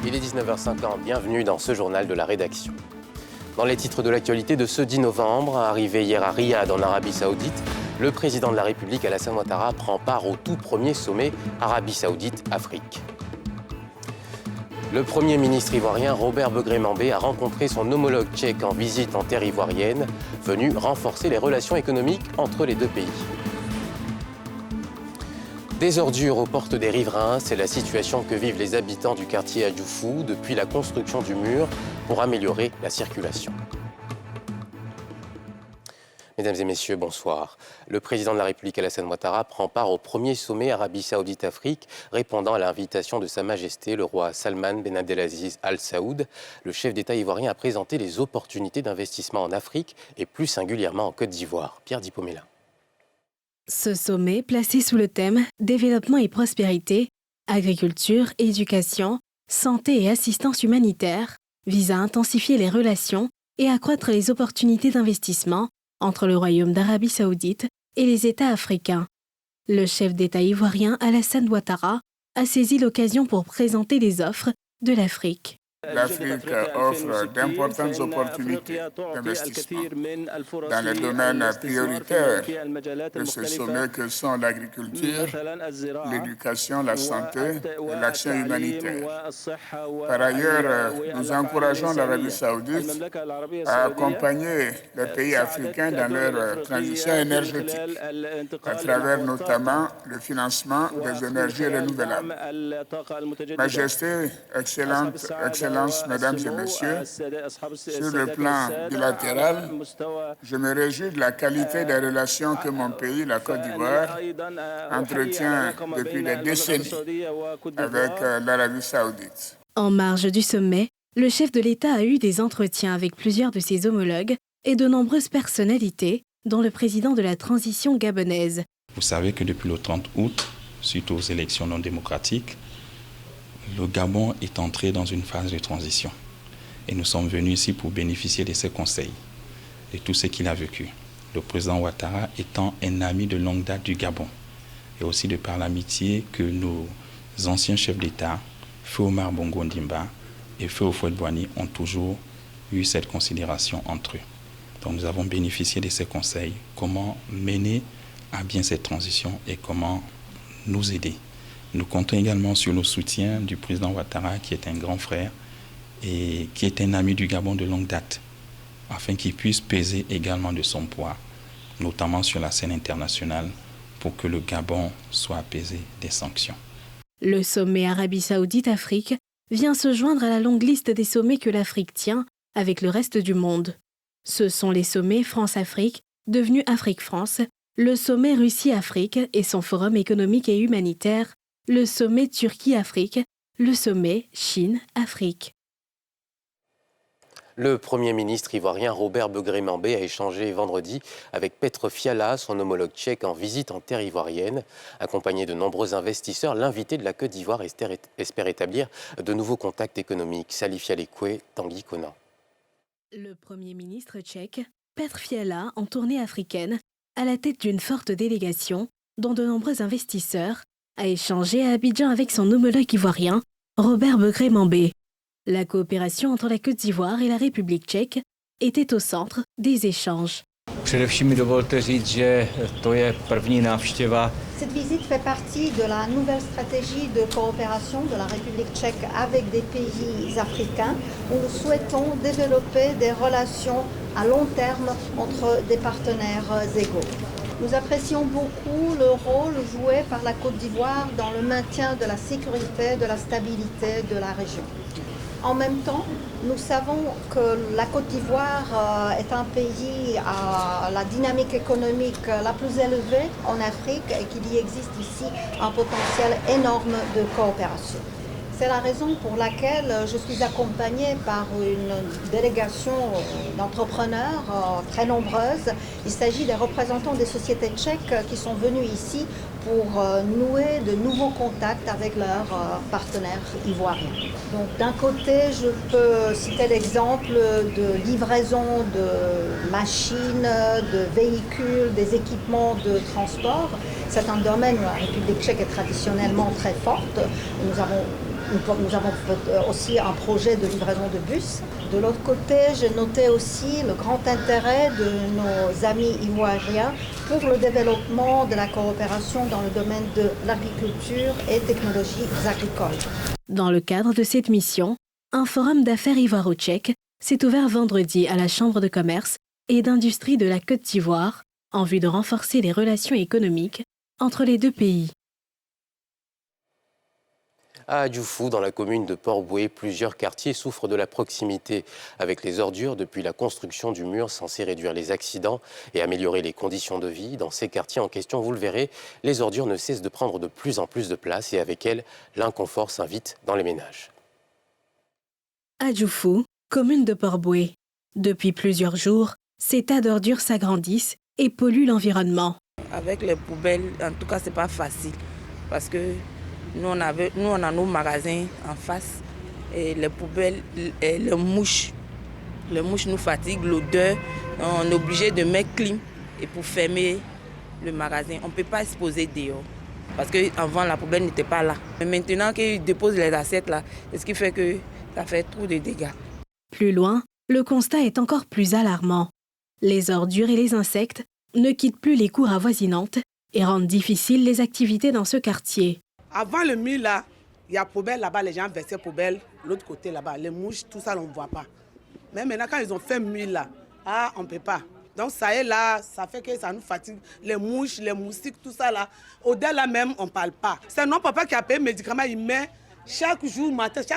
Il est 19h50, bienvenue dans ce journal de la rédaction. Dans les titres de l'actualité de ce 10 novembre, arrivé hier à Riyad en Arabie Saoudite, le président de la République Alassane Ouattara prend part au tout premier sommet Arabie Saoudite-Afrique. Le Premier ministre ivoirien Robert Begré-Mambé a rencontré son homologue tchèque en visite en terre ivoirienne, venu renforcer les relations économiques entre les deux pays. Des ordures aux portes des riverains, c'est la situation que vivent les habitants du quartier Adjoufou depuis la construction du mur pour améliorer la circulation. Mesdames et messieurs, bonsoir. Le président de la République Alassane Ouattara prend part au premier sommet Arabie Saoudite-Afrique, répondant à l'invitation de Sa Majesté le roi Salman Ben Abdelaziz Al Saoud. Le chef d'État ivoirien a présenté les opportunités d'investissement en Afrique et plus singulièrement en Côte d'Ivoire. Pierre Dipomela. Ce sommet, placé sous le thème « Développement et prospérité, agriculture, éducation, santé et assistance humanitaire », vise à intensifier les relations et accroître les opportunités d'investissement entre le Royaume d'Arabie Saoudite et les États africains. Le chef d'État ivoirien Alassane Ouattara a saisi l'occasion pour présenter les offres de l'Afrique. L'Afrique offre d'importantes opportunités d'investissement dans les domaines prioritaires de ce sommet que sont l'agriculture, l'éducation, la santé et l'action humanitaire. Par ailleurs, nous encourageons l'Arabie Saoudite à accompagner les pays africains dans leur transition énergétique, à travers notamment le financement des énergies renouvelables. Majesté, Excellences, Mesdames et Messieurs, sur le plan bilatéral, je me réjouis de la qualité des relations que mon pays, la Côte d'Ivoire, entretient depuis des décennies avec l'Arabie Saoudite. En marge du sommet, le chef de l'État a eu des entretiens avec plusieurs de ses homologues et de nombreuses personnalités, dont le président de la transition gabonaise. Vous savez que depuis le 30 août, suite aux élections non démocratiques, le Gabon est entré dans une phase de transition. Et nous sommes venus ici pour bénéficier de ses conseils, de tout ce qu'il a vécu. Le président Ouattara étant un ami de longue date du Gabon, et aussi de par l'amitié que nos anciens chefs d'État, Feu Omar Bongo Ondimba et Feu Houphouët-Boigny, ont toujours eu cette considération entre eux. Donc nous avons bénéficié de ces conseils, comment mener à bien cette transition et comment nous aider. Nous comptons également sur le soutien du président Ouattara, qui est un grand frère et qui est un ami du Gabon de longue date, afin qu'il puisse peser également de son poids, notamment sur la scène internationale, pour que le Gabon soit apaisé des sanctions. Le sommet Arabie Saoudite-Afrique vient se joindre à la longue liste des sommets que l'Afrique tient avec le reste du monde. Ce sont les sommets France-Afrique, devenus Afrique-France, le sommet Russie-Afrique et son forum économique et humanitaire, le sommet Turquie-Afrique, le sommet Chine-Afrique. Le Premier ministre ivoirien Robert Begré-Mambé a échangé vendredi avec Petr Fiala, son homologue tchèque en visite en terre ivoirienne. Accompagné de nombreux investisseurs, l'invité de la Côte d'Ivoire espère établir de nouveaux contacts économiques. Salif Yalekwe, Tanguy Conan. Le Premier ministre tchèque, Petr Fiala, en tournée africaine, à la tête d'une forte délégation, dont de nombreux investisseurs, a échangé à Abidjan avec son homologue ivoirien, Robert Begré-Mambé. La coopération entre la Côte d'Ivoire et la République tchèque était au centre des échanges. Cette visite fait partie de la nouvelle stratégie de coopération de la République tchèque avec des pays africains où nous souhaitons développer des relations à long terme entre des partenaires égaux. Nous apprécions beaucoup le rôle joué par la Côte d'Ivoire dans le maintien de la sécurité, de la stabilité de la région. En même temps, nous savons que la Côte d'Ivoire est un pays à la dynamique économique la plus élevée en Afrique et qu'il y existe ici un potentiel énorme de coopération. C'est la raison pour laquelle je suis accompagnée par une délégation d'entrepreneurs très nombreuse. Il s'agit des représentants des sociétés tchèques qui sont venus ici pour nouer de nouveaux contacts avec leurs partenaires ivoiriens. Donc d'un côté, je peux citer l'exemple de livraison de machines, de véhicules, des équipements de transport. C'est un domaine où la République tchèque est traditionnellement très forte. Nous avons aussi un projet de livraison de bus. De l'autre côté, j'ai noté aussi le grand intérêt de nos amis ivoiriens pour le développement de la coopération dans le domaine de l'agriculture et technologies agricoles. Dans le cadre de cette mission, un forum d'affaires ivoiro-tchèque s'est ouvert vendredi à la Chambre de commerce et d'industrie de la Côte d'Ivoire en vue de renforcer les relations économiques entre les deux pays. À Adjoufou, dans la commune de Port-Bouët, plusieurs quartiers souffrent de la proximité avec les ordures depuis la construction du mur censé réduire les accidents et améliorer les conditions de vie. Dans ces quartiers en question, vous le verrez, les ordures ne cessent de prendre de plus en plus de place et avec elles, l'inconfort s'invite dans les ménages. Adjoufou, commune de Port-Bouët. Depuis plusieurs jours, ces tas d'ordures s'agrandissent et polluent l'environnement. Avec les poubelles, en tout cas, c'est pas facile parce que nous, on a nos magasins en face et les poubelles, et les mouches nous fatiguent, l'odeur. On est obligé de mettre clim et pour fermer le magasin. On ne peut pas exposer dehors parce qu'avant, la poubelle n'était pas là. Mais maintenant qu'ils déposent les assiettes là, c'est ce qui fait que ça fait trop de dégâts. Plus loin, le constat est encore plus alarmant. Les ordures et les insectes ne quittent plus les cours avoisinantes et rendent difficiles les activités dans ce quartier. Avant le mur, là, il y a poubelle là-bas, les gens versaient poubelle. L'autre côté là-bas, les mouches, tout ça, on ne voit pas. Mais maintenant, quand ils ont fait mur là, on ne peut pas. Donc ça est là, ça fait que ça nous fatigue. Les mouches, les moustiques, tout ça là. Au-delà là même, on ne parle pas. C'est non papa qui a payé médicaments, il met chaque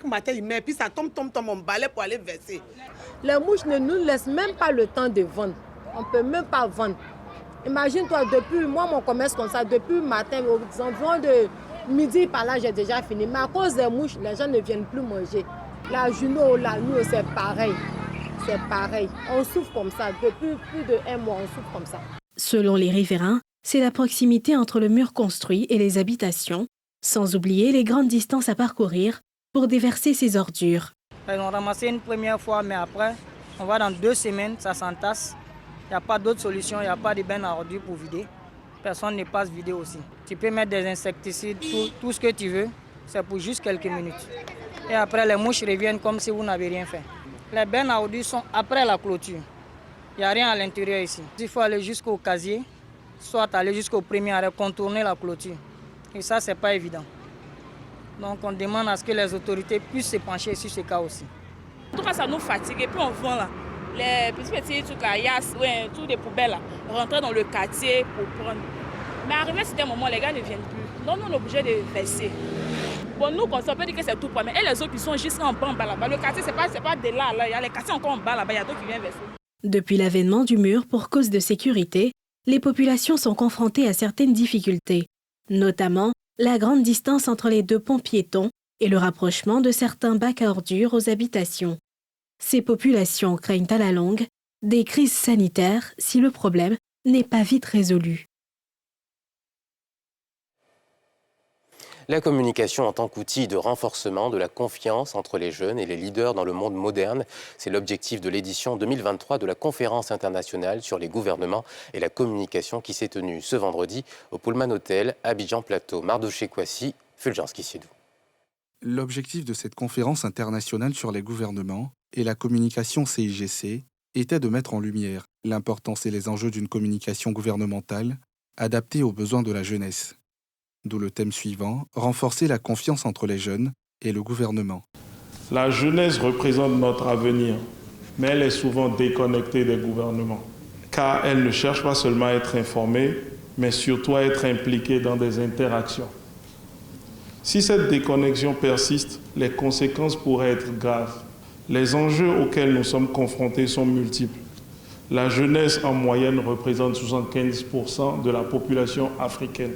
matin, il met, puis ça tombe, on balaie pour aller verser. Les mouches ne nous laissent même pas le temps de vendre. On ne peut même pas vendre. Imagine-toi, depuis moi, mon commerce comme ça, depuis le matin, aux environs de midi, par là, j'ai déjà fini. Mais à cause des mouches, les gens ne viennent plus manger. La Juno, la nuit, c'est pareil. C'est pareil. On souffre comme ça. Depuis plus d'1 mois, on souffre comme ça. Selon les riverains, c'est la proximité entre le mur construit et les habitations, sans oublier les grandes distances à parcourir pour déverser ces ordures. Ils ont ramassé une première fois, mais après, on va dans 2 semaines, ça s'entasse. Il n'y a pas d'autre solution, il n'y a pas de bennes à ordures pour vider. Personne ne passe vider aussi. Tu peux mettre des insecticides, tout ce que tu veux, c'est pour juste quelques minutes. Et après, les mouches reviennent comme si vous n'avez rien fait. Les bennes à ordures sont après la clôture. Il n'y a rien à l'intérieur ici. Il faut aller jusqu'au casier, soit aller jusqu'au premier arrêt, contourner la clôture. Et ça, ce n'est pas évident. Donc on demande à ce que les autorités puissent se pencher sur ce cas aussi. En tout cas, ça nous fatigue. Et puis on vend là. Les petits trucs là, il y a tous des poubelles là, rentrer dans le quartier pour prendre. Mais arrivé à un moment, les gars ne viennent plus. Donc nous, on est obligé de verser. Bon, nous, on peut dire que c'est tout pas. Mais les autres qui sont juste en bas là-bas. Le quartier, c'est pas de là. Il y a les quartiers encore en bas là-bas. Il y a d'autres qui viennent verser. Depuis l'avènement du mur pour cause de sécurité, les populations sont confrontées à certaines difficultés, notamment la grande distance entre les 2 ponts piétons et le rapprochement de certains bacs à ordures aux habitations. Ces populations craignent à la longue des crises sanitaires si le problème n'est pas vite résolu. La communication en tant qu'outil de renforcement de la confiance entre les jeunes et les leaders dans le monde moderne, c'est l'objectif de l'édition 2023 de la conférence internationale sur les gouvernements et la communication qui s'est tenue ce vendredi au Pullman Hotel, Abidjan Plateau. Mardoché Kwasi, Fulgence Kissidou. L'objectif de cette conférence internationale sur les gouvernements et la communication CIGC était de mettre en lumière l'importance et les enjeux d'une communication gouvernementale adaptée aux besoins de la jeunesse. D'où le thème suivant, renforcer la confiance entre les jeunes et le gouvernement. La jeunesse représente notre avenir, mais elle est souvent déconnectée des gouvernements, car elle ne cherche pas seulement à être informée, mais surtout à être impliquée dans des interactions. Si cette déconnexion persiste, les conséquences pourraient être graves. Les enjeux auxquels nous sommes confrontés sont multiples. La jeunesse en moyenne représente 75% de la population africaine.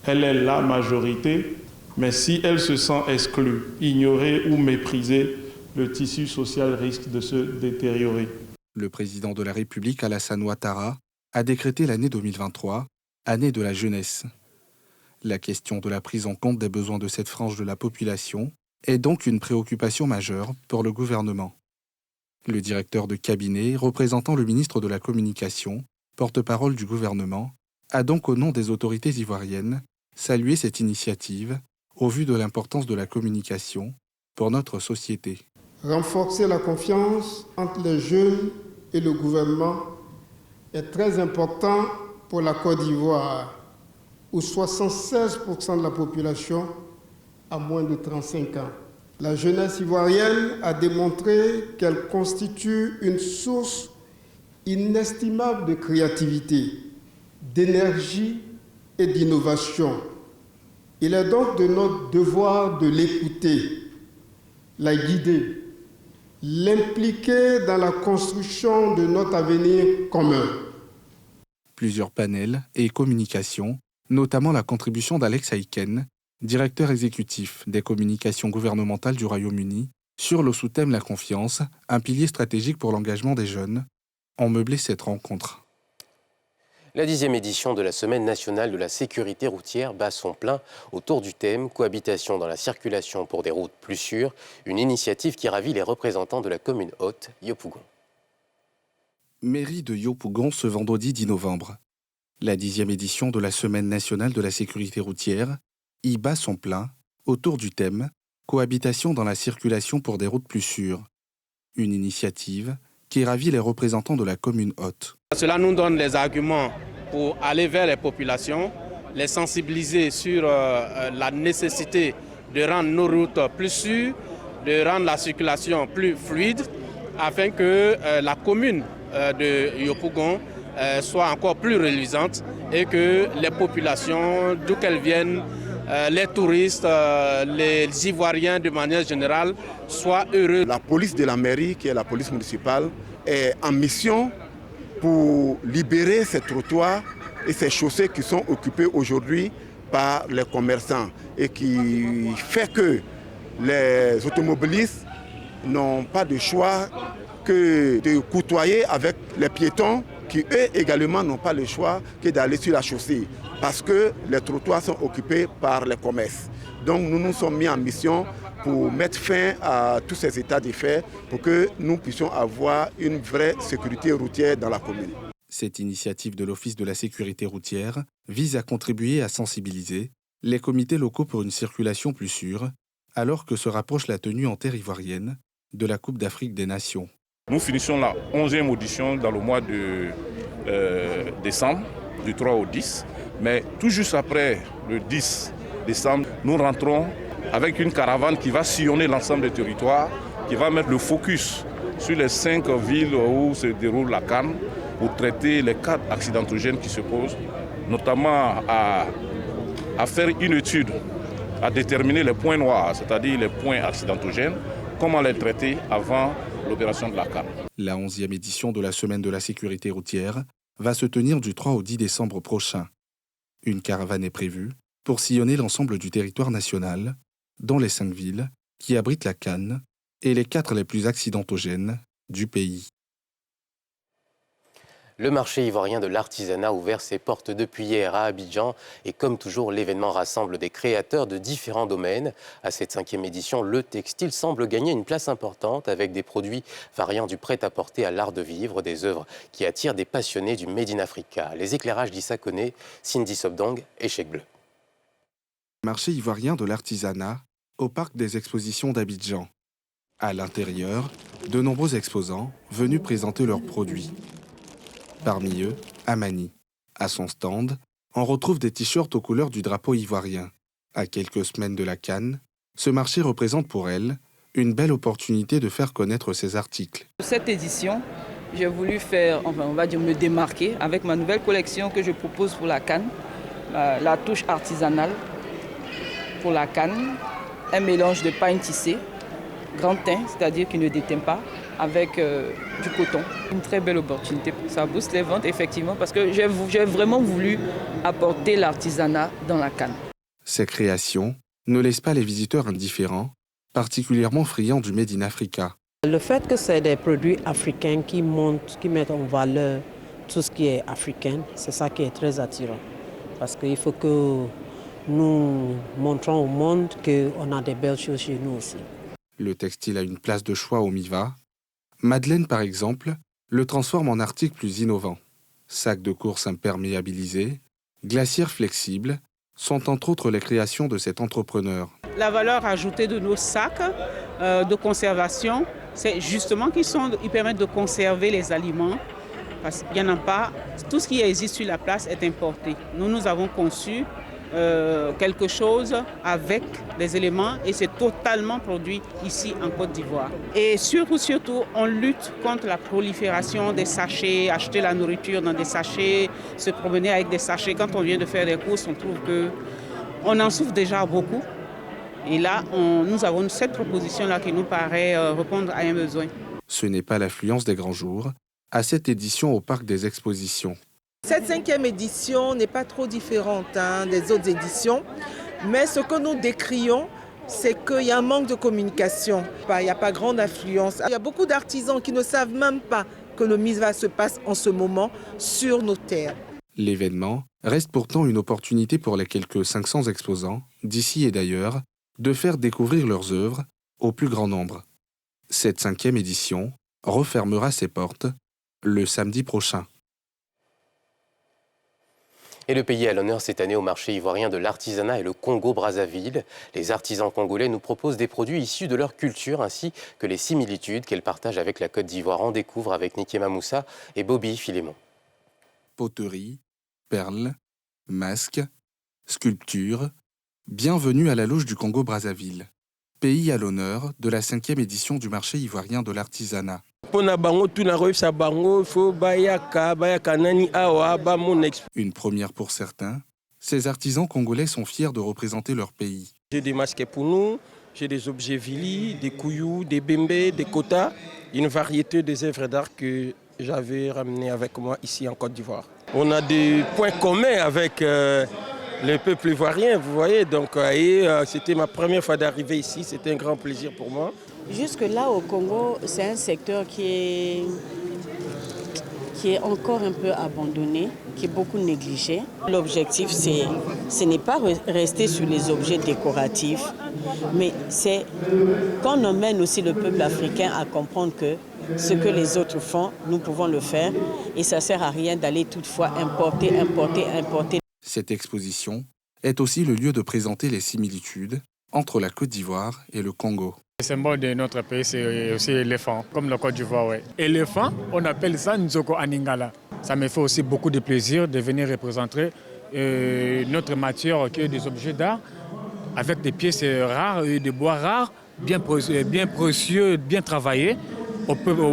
Elle est la majorité, Mais si elle se sent exclue, ignorée ou méprisée, le tissu social risque de se détériorer. Le président de la République, Alassane Ouattara, a décrété l'année 2023, année de la jeunesse. La question de la prise en compte des besoins de cette frange de la population est donc une préoccupation majeure pour le gouvernement. Le directeur de cabinet, représentant le ministre de la Communication, porte-parole du gouvernement, a donc au nom des autorités ivoiriennes salué cette initiative au vu de l'importance de la communication pour notre société. Renforcer la confiance entre les jeunes et le gouvernement est très important pour la Côte d'Ivoire, où 76% de la population a moins de 35 ans. La jeunesse ivoirienne a démontré qu'elle constitue une source inestimable de créativité, d'énergie et d'innovation. Il est donc de notre devoir de l'écouter, la guider, l'impliquer dans la construction de notre avenir commun. Plusieurs panels et communications, notamment la contribution d'Alex Aiken, directeur exécutif des communications gouvernementales du Royaume-Uni, sur le sous-thème La confiance, un pilier stratégique pour l'engagement des jeunes, ont meublé cette rencontre. La 10e édition de la Semaine nationale de la sécurité routière bat son plein autour du thème « Cohabitation dans la circulation pour des routes plus sûres », une initiative qui ravit les représentants de la commune haute, Yopougon. Mairie de Yopougon ce vendredi 10 novembre. La 10e édition de la Semaine nationale de la sécurité routière y bat son plein autour du thème « Cohabitation dans la circulation pour des routes plus sûres », une initiative qui ravit les représentants de la commune haute. Cela nous donne les arguments pour aller vers les populations, les sensibiliser sur la nécessité de rendre nos routes plus sûres, de rendre la circulation plus fluide, afin que la commune de Yopougon soit encore plus reluisante et que les populations, d'où qu'elles viennent, les touristes, les Ivoiriens de manière générale, soient heureux. La police de la mairie, qui est la police municipale, est en mission pour libérer ces trottoirs et ces chaussées qui sont occupées aujourd'hui par les commerçants et qui fait que les automobilistes n'ont pas de choix que de côtoyer avec les piétons qui eux également n'ont pas le choix que d'aller sur la chaussée parce que les trottoirs sont occupés par les commerces. Donc nous nous sommes mis en mission pour mettre fin à tous ces états de fait pour que nous puissions avoir une vraie sécurité routière dans la commune. Cette initiative de l'Office de la sécurité routière vise à contribuer à sensibiliser les comités locaux pour une circulation plus sûre, alors que se rapproche la tenue en terre ivoirienne de la Coupe d'Afrique des Nations. Nous finissons la 11e audition dans le mois de décembre, du 3 au 10. Mais tout juste après le 10 décembre, nous rentrons avec une caravane qui va sillonner l'ensemble des territoires, qui va mettre le focus sur les 5 villes où se déroule la CAN pour traiter les cas accidentogènes qui se posent, notamment à faire une étude, à déterminer les points noirs, c'est-à-dire les points accidentogènes, comment les traiter avant l'opération de la CAN. La 11e édition de la Semaine de la sécurité routière va se tenir du 3 au 10 décembre prochain. Une caravane est prévue pour sillonner l'ensemble du territoire national, dont les 5 villes qui abritent la CAN et les 4 les plus accidentogènes du pays. Le marché ivoirien de l'artisanat a ouvert ses portes depuis hier à Abidjan et comme toujours, l'événement rassemble des créateurs de différents domaines. À cette 5e édition, le textile semble gagner une place importante avec des produits variant du prêt-à-porter à l'art de vivre, des œuvres qui attirent des passionnés du Made in Africa. Les éclairages d'Issa Koné, Cindy Sobdong et Chèque Bleu. Marché ivoirien de l'artisanat au parc des expositions d'Abidjan. À l'intérieur, de nombreux exposants venus présenter leurs produits. Parmi eux, Amani. À son stand, on retrouve des t-shirts aux couleurs du drapeau ivoirien. À quelques semaines de la CAN, ce marché représente pour elle une belle opportunité de faire connaître ses articles. Cette édition, j'ai voulu me démarquer avec ma nouvelle collection que je propose pour la CAN, la touche artisanale pour la CAN, un mélange de pain tissé, grand teint, c'est-à-dire qui ne déteint pas, avec du coton. Une très belle opportunité. Ça booste les ventes, effectivement, parce que j'ai vraiment voulu apporter l'artisanat dans la CAN. Ces créations ne laisse pas les visiteurs indifférents, particulièrement friands du Made in Africa. Le fait que c'est des produits africains qui mettent en valeur tout ce qui est africain, c'est ça qui est très attirant. Parce qu'il faut que nous montrons au monde qu'on a des belles choses chez nous aussi. Le textile a une place de choix au MIVA. Madeleine, par exemple, le transforme en article plus innovant. Sacs de course imperméabilisés, glacières flexibles, sont entre autres les créations de cet entrepreneur. La valeur ajoutée de nos sacs de conservation, c'est justement qu'ils permettent de conserver les aliments, parce qu'il n'y en a pas. Tout ce qui existe sur la place est importé. Nous avons conçu quelque chose avec des éléments et c'est totalement produit ici en Côte d'Ivoire. Et surtout, on lutte contre la prolifération des sachets, acheter la nourriture dans des sachets, se promener avec des sachets. Quand on vient de faire des courses, on trouve qu'on en souffre déjà beaucoup. Et là, nous avons cette proposition-là qui nous paraît répondre à un besoin. Ce n'est pas l'affluence des grands jours à cette édition au Parc des Expositions. Cette 5e édition n'est pas trop différente des autres éditions, mais ce que nous décrions, c'est qu'il y a un manque de communication. Il n'y a pas grande affluence. Il y a beaucoup d'artisans qui ne savent même pas que le MIVA se passe en ce moment sur nos terres. L'événement reste pourtant une opportunité pour les quelques 500 exposants, d'ici et d'ailleurs, de faire découvrir leurs œuvres au plus grand nombre. Cette 5e édition refermera ses portes le samedi prochain. Et le pays à l'honneur cette année au marché ivoirien de l'artisanat est le Congo-Brazzaville. Les artisans congolais nous proposent des produits issus de leur culture ainsi que les similitudes qu'elles partagent avec la Côte d'Ivoire. On découvre avec Nikema Moussa et Bobby Philémon. Poterie, perles, masques, sculptures, bienvenue à la loge du Congo-Brazzaville, pays à l'honneur de la 5e édition du marché ivoirien de l'artisanat. Une première pour certains, ces artisans congolais sont fiers de représenter leur pays. J'ai des masques pour nous, j'ai des objets vili, des couillous, des bembés, des kotas, une variété des œuvres d'art que j'avais ramenées avec moi ici en Côte d'Ivoire. On a des points communs avec le peuple ivoirien, vous voyez, donc c'était ma première fois d'arriver ici, c'était un grand plaisir pour moi. Jusque-là, au Congo, c'est un secteur qui est encore un peu abandonné, qui est beaucoup négligé. L'objectif, ce n'est pas rester sur les objets décoratifs, mais c'est qu'on emmène aussi le peuple africain à comprendre que ce que les autres font, nous pouvons le faire, et ça ne sert à rien d'aller toutefois importer. Cette exposition est aussi le lieu de présenter les similitudes entre la Côte d'Ivoire et le Congo. Le symbole de notre pays, c'est aussi l'éléphant, comme la Côte d'Ivoire. Ouais. Éléphant, on appelle ça Nzoko Aningala. Ça me fait aussi beaucoup de plaisir de venir représenter notre matière qui est des objets d'art avec des pièces rares et des bois rares, bien précieux, bien travaillés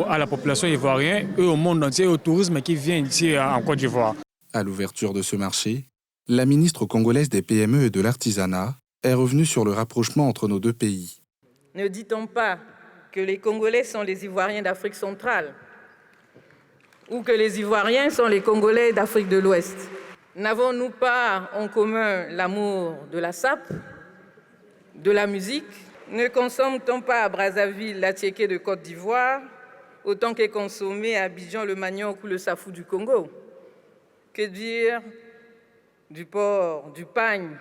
à la population ivoirienne et au monde entier, au tourisme qui vient ici en Côte d'Ivoire. À l'ouverture de ce marché, la ministre congolaise des PME et de l'artisanat est revenue sur le rapprochement entre nos deux pays. Ne dit-on pas que les Congolais sont les Ivoiriens d'Afrique centrale ou que les Ivoiriens sont les Congolais d'Afrique de l'Ouest? N'avons-nous pas en commun l'amour de la sape, de la musique? Ne consomme-t-on pas à Brazzaville la tiéké de Côte d'Ivoire autant qu'est consommé à Abidjan le manioc ou le safou du Congo? Que dire du porc, du pagne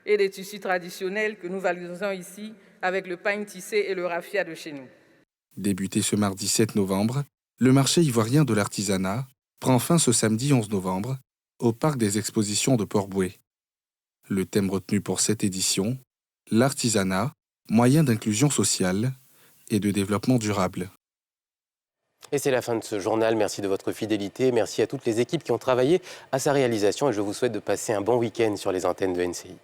et des tissus traditionnels que nous valorisons ici avec le pagne tissé et le raffia de chez nous. Débuté ce mardi 7 novembre, le marché ivoirien de l'artisanat prend fin ce samedi 11 novembre au Parc des Expositions de Port-Bouët. Le thème retenu pour cette édition, l'artisanat, moyen d'inclusion sociale et de développement durable. Et c'est la fin de ce journal. Merci de votre fidélité. Merci à toutes les équipes qui ont travaillé à sa réalisation et je vous souhaite de passer un bon week-end sur les antennes de NCI.